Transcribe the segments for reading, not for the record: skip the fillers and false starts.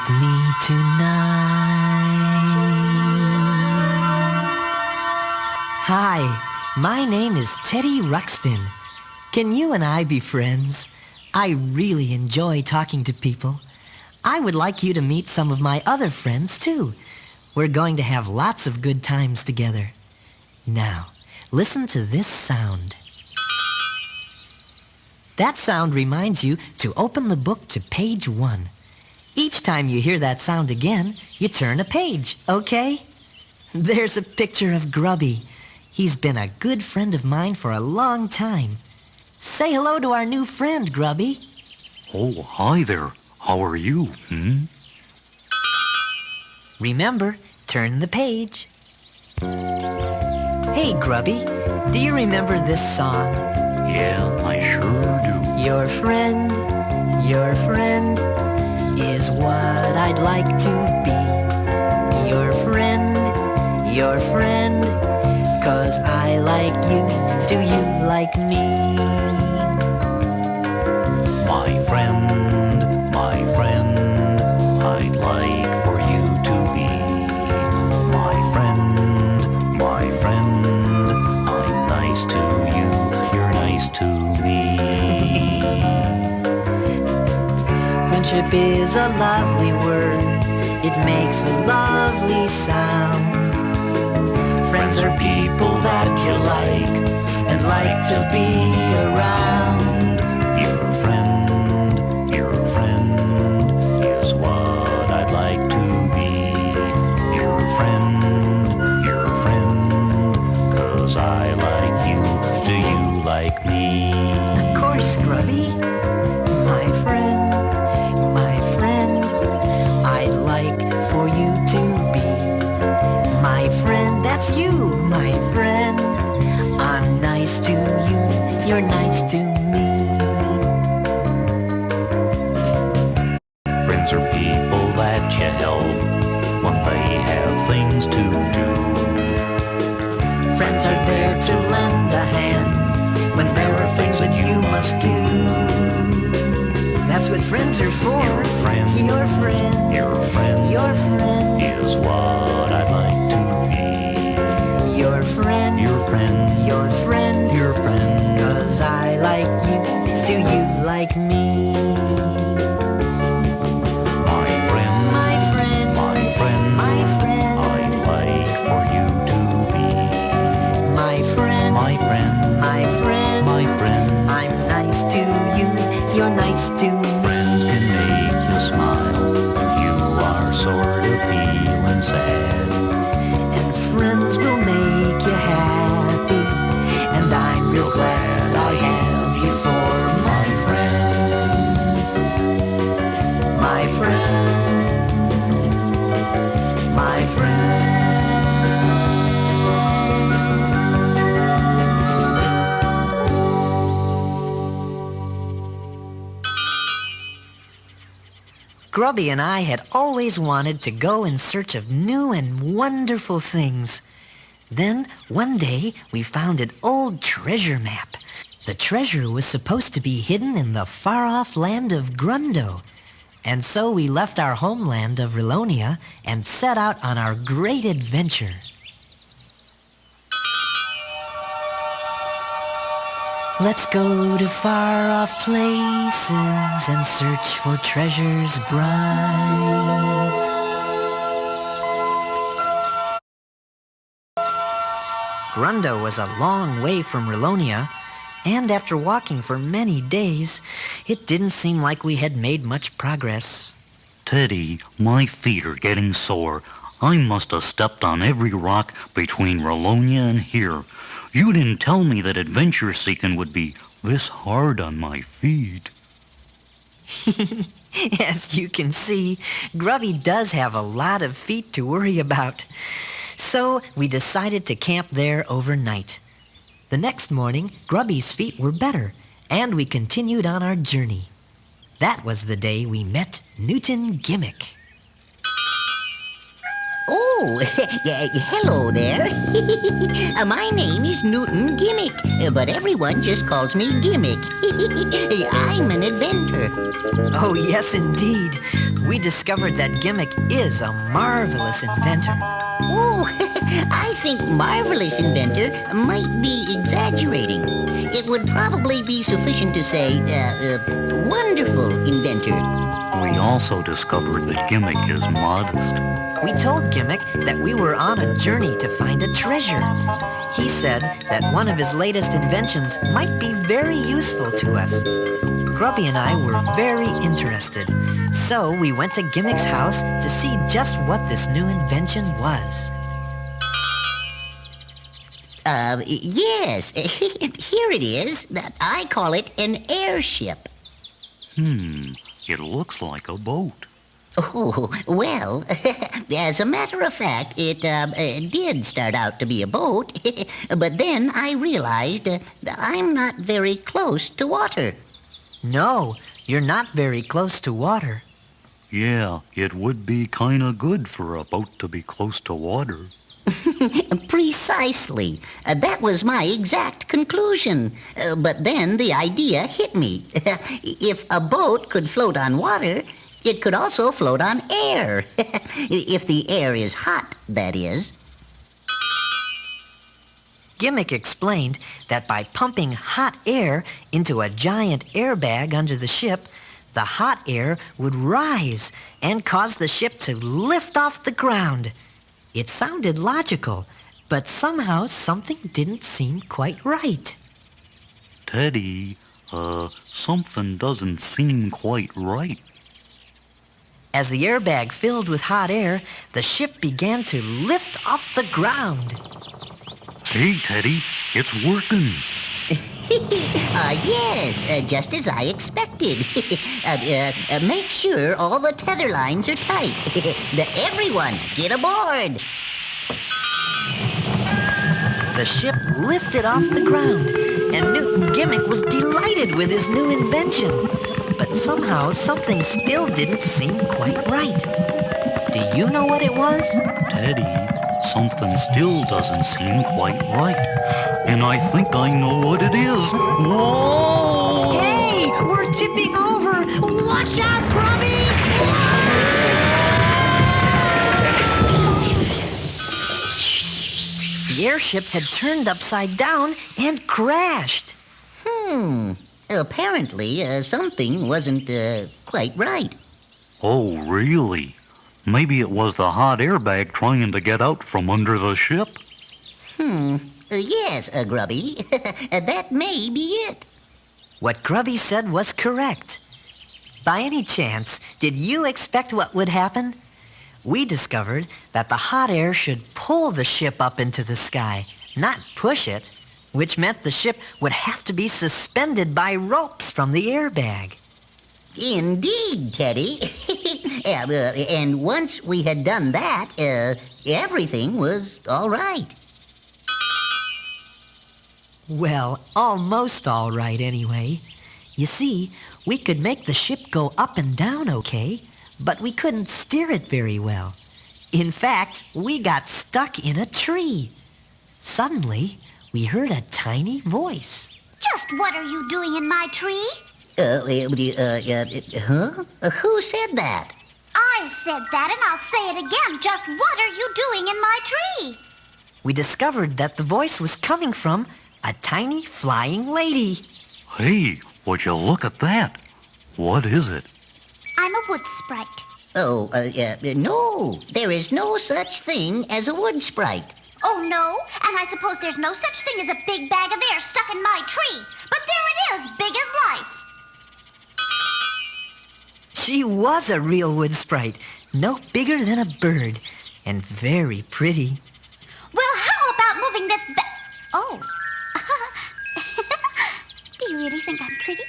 with me tonight. Hi, my name is Teddy Ruxpin. Can you and I be friends? I really enjoy talking to people. I would like you to meet some of my other friends too. We're going to have lots of good times together. Now, listen to this sound. That sound reminds you to open the book to page 1. Each time you hear that sound again, you turn a page, okay? There's a picture of Grubby. He's been a good friend of mine for a long time. Say hello to our new friend, Grubby. Oh, hi there. How are you, Remember, turn the page. Hey, Grubby, do you remember this song? Yeah, I sure do. Your friend is what I'd like to be. Your friend, 'cause I like you. Do you like me? My friend, I'd like for you to be. My friend, I'm nice to you, you're nice to me. Friendship is a lovely word. It makes a lovely sound. Friends are people that you like and like to be around. Your friend is what I'd like to be. Your friend, 'cause I like you. Do you like me? Of course, Grubby. My friend, I'd like for you to be. My friend, that's you, my friend. I'm nice to you, you're nice to me. Friends are people that you help when they have things to do. Friends are there to lend a hand when there are things that you must do. That's what friends are for. Your friend is what I'd like to be. Your friend, 'cause I like you. Do you like me? My friend, I'd like for you to be. My friend, I'm nice to you, you're nice to me. Friends can make you smile when you are sort of feeling sad. And friends will make you happy, and I'm real glad I have you for my friend. My friend. Grubby and I had always wanted to go in search of new and wonderful things. Then, one day, we found an old treasure map. The treasure was supposed to be hidden in the far-off land of Grundo. And so we left our homeland of Rilonia and set out on our great adventure. Let's go to far-off places and search for treasures bright. Grundo was a long way from Rilonia, and after walking for many days, it didn't seem like we had made much progress. Teddy, my feet are getting sore. I must have stepped on every rock between Rilonia and here. You didn't tell me that adventure seeking would be this hard on my feet. As you can see, Grubby does have a lot of feet to worry about. So we decided to camp there overnight. The next morning, Grubby's feet were better, and we continued on our journey. That was the day we met Newton Gimmick. Oh, Oh, hello there. My name is Newton Gimmick, but everyone just calls me Gimmick. I'm an inventor. Oh, yes, indeed. We discovered that Gimmick is a marvelous inventor. Oh, I think marvelous inventor might be exaggerating. It would probably be sufficient to say wonderful inventor. We also discovered that Gimmick is modest. We told Gimmick that we were on a journey to find a treasure. He said that one of his latest inventions might be very useful to us. Grubby and I were very interested, so we went to Gimmick's house to see just what this new invention was. Yes, here it is. I call it an airship. It looks like a boat. Oh, well, as a matter of fact, it did start out to be a boat, but then I realized I'm not very close to water. No, you're not very close to water. Yeah, it would be kinda good for a boat to be close to water. Precisely. That was my exact conclusion. But then the idea hit me. If a boat could float on water, it could also float on air. If the air is hot, that is. Gimmick explained that by pumping hot air into a giant airbag under the ship, the hot air would rise and cause the ship to lift off the ground. It sounded logical, but somehow something didn't seem quite right. Teddy, something doesn't seem quite right. As the airbag filled with hot air, the ship began to lift off the ground. Hey, Teddy, it's working. Yes, just as I expected. Make sure all the tether lines are tight. Everyone, get aboard. The ship lifted off the ground, and Newton Gimmick was delighted with his new invention. But somehow something still didn't seem quite right. Do you know what it was? Teddy, something still doesn't seem quite right. And I think I know what it is. Whoa! Hey, we're tipping over! Watch out, Grubby! The airship had turned upside down and crashed. Apparently, something wasn't quite right. Oh, really? Maybe it was the hot airbag trying to get out from under the ship? Yes, Grubby. That may be it. What Grubby said was correct. By any chance, did you expect what would happen? We discovered that the hot air should pull the ship up into the sky, not push it, which meant the ship would have to be suspended by ropes from the airbag. Indeed, Teddy. And once we had done that, everything was all right. Well, almost all right anyway. You see, we could make the ship go up and down okay, but we couldn't steer it very well. In fact, we got stuck in a tree. Suddenly, we heard a tiny voice. Just what are you doing in my tree? Huh? Who said that? I said that and I'll say it again. Just what are you doing in my tree? We discovered that the voice was coming from a tiny flying lady. Hey, would you look at that? What is it? I'm a wood sprite. Oh, no. There is no such thing as a wood sprite. Oh, no? And I suppose there's no such thing as a big bag of air stuck in my tree. But there it is, big as life. She was a real wood sprite, no bigger than a bird, and very pretty. Well, how about moving this Oh. Do you really think I'm pretty?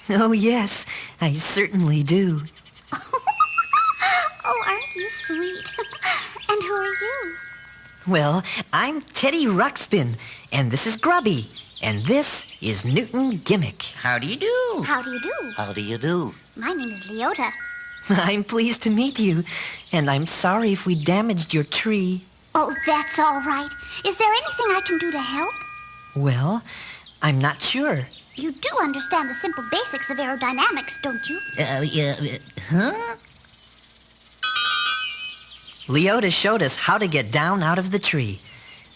Oh, yes, I certainly do. Oh, aren't you sweet? And who are you? Well, I'm Teddy Ruxpin, and this is Grubby, and this is Newton Gimmick. How do you do? How do you do? How do you do? My name is Leota. I'm pleased to meet you, and I'm sorry if we damaged your tree. Oh, that's all right. Is there anything I can do to help? Well, I'm not sure. You do understand the simple basics of aerodynamics, don't you? Huh? Leota showed us how to get down out of the tree.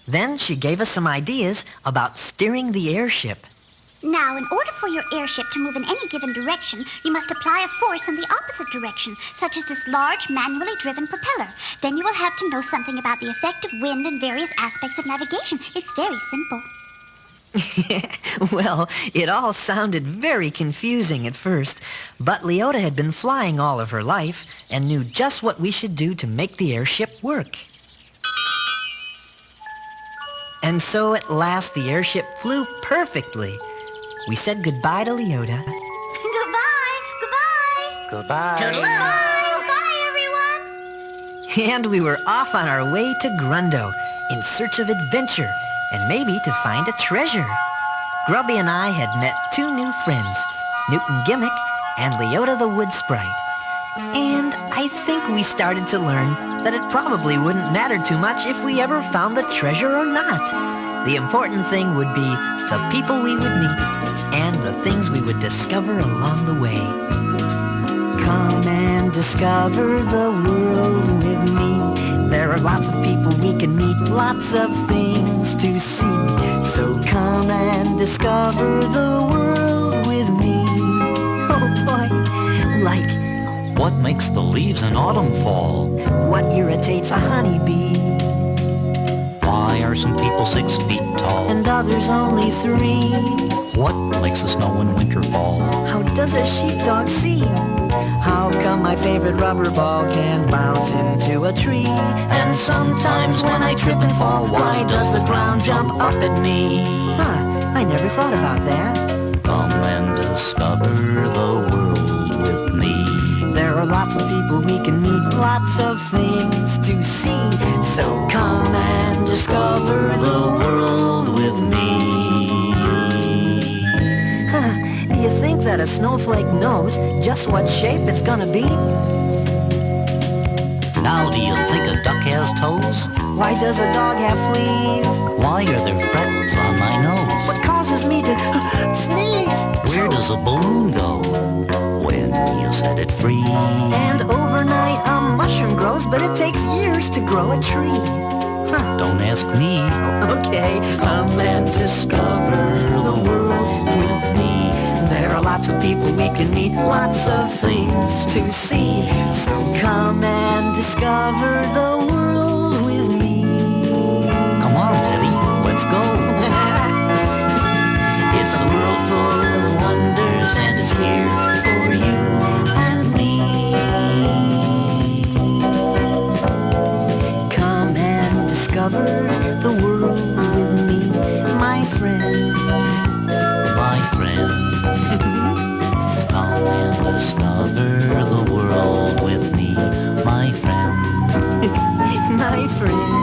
Then she gave us some ideas about steering the airship. Now, in order for your airship to move in any given direction, you must apply a force in the opposite direction, such as this large, manually driven propeller. Then you will have to know something about the effect of wind and various aspects of navigation. It's very simple. Well, it all sounded very confusing at first, but Leota had been flying all of her life and knew just what we should do to make the airship work. And so at last the airship flew perfectly. We said goodbye to Leota. Goodbye! Goodbye! Goodbye. Bye! Bye, everyone! And we were off on our way to Grundo in search of adventure and maybe to find a treasure. Grubby and I had met two new friends, Newton Gimmick and Leota the Wood Sprite. And I think we started to learn that it probably wouldn't matter too much if we ever found the treasure or not. The important thing would be the people we would meet and the things we would discover along the way. Come and discover the world with me. There are lots of people we can meet, lots of things to see. So come and discover the world with me. Oh boy, like What makes the leaves in autumn fall? what irritates a honeybee Why are some people 6 feet tall? and others only 3. What makes the snow in winter fall? How does a sheepdog see? How come my favorite rubber ball can bounce into a tree? And sometimes when I trip and fall, why does the ground jump up at me? I never thought about that. Come and discover the world with me. There are lots of people we can meet, lots of things to see. So come and discover the world with me. Do you think that a snowflake knows just what shape it's gonna be? Now do you think a duck has toes? Why does a dog have fleas? Why are there freckles on my nose? What causes me to sneeze? Where does a balloon go when you set it free? And overnight a mushroom grows, but it takes years to grow a tree. Don't ask me. Okay, come and discover the world with me. There are lots of people we can meet, lots of things to see. So come and discover the world with me. Come on, Teddy, let's go. It's a world full of wonders and it's here for you and me. Come and discover the world with me, my friend. My friend. Come and discover the world with me, my friend. My friend.